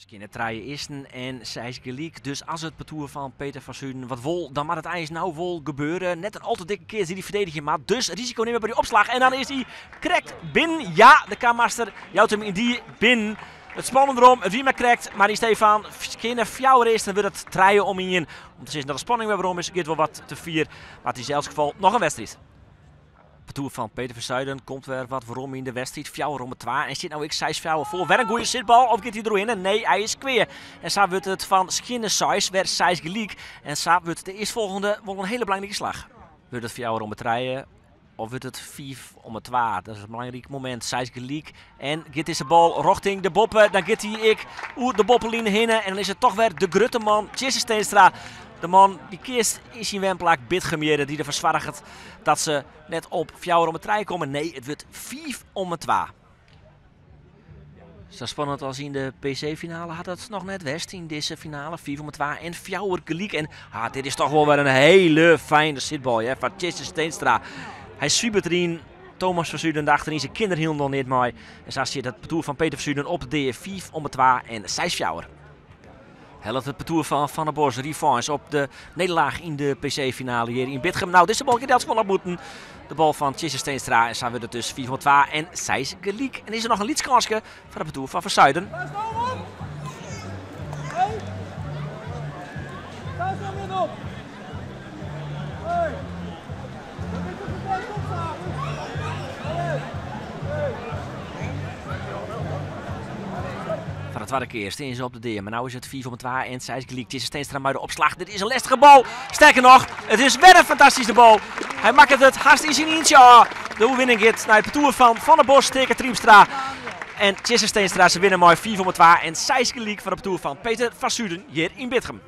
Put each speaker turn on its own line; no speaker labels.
Skinner traaien eersten en zij is gelijk. Dus als het parcours van Peter van Zuiden wat vol, dan mag het ijs nou vol gebeuren. Net een al te dikke keer die verdediger, maar dus risico nemen bij die opslag. En dan is hij correct binnen. Ja, de K-master jouwt hem in die binnen. Het spannend erom, het wie maar correct, maar die Stefan Skinner fjouwer is, dan wil het draaien om in. Om te zien dat de spanning weer waarom is, gaat wel wat te vier. Maar het is in elk geval nog een wedstrijd. Parcours van Peter van Zuiden komt weer wat waarom in de wedstrijd. Fjouwer om het 2 en zit nou ik 6 fjouwer voor. Weer een goede zitbal of gaat hij erin? Nee, hij is kweer. En zo wordt het van Skinner 6, weer 6 gelijk. En zo wordt de eerstvolgende wel een hele belangrijke slag. Wordt het fjouwer om het 3 of wordt het 5 om het 2? Dat is een belangrijk moment. 6 gelijk. En gaat deze bal richting de boppen. Dan gaat hij de boppelline heen. En dan is het toch weer de grutte man, Jesse Steenstra. De man die kiest is in Wemplaak Bitgemeren die ervoor zorgt dat ze net op fjouwer om het 3 komen. Nee, het wordt 5 om het 2. Zo spannend als in de PC-finale had het nog net West in deze finale. 4 om het 2 en fjouwer gelijk. En dit is toch wel weer een hele fijne zitbal van Jesse Steenstra. Hij zwiebert erin. Thomas van Zuiden achterin zijn kinderen hielden nog niet mooi. En zo zit het parcours van Peter van Zuiden op de D4 om het 2 en 6 fjouwer. Helft het parcours van Van der Bos, revanche op de nederlaag in de PC-finale hier in Bitgem. Nou, deze bal gaat gewoon moeten. De bal van Jesse Steenstra en zo wordt het dus 4 om 2 en 6 gelijk. En is er nog een liedskansje van het parcours van Zuiden. Van de tweede keer staan ze op de D, maar nu is het 4 om 2 en 6 gelijk. Jesse Steenstra maar de opslag. Dit is een lastige bal. Sterker nog, het is weer een fantastische bal. Hij maakt het haast in zijn eentje. De overwinning gaat naar het parcours van der Bos tegen Triemstra. En Jesse Steenstra ze winnen mooi 4 om 2 en 6 gelijk van het parcours van Peter van Zuiden hier in Bitgem.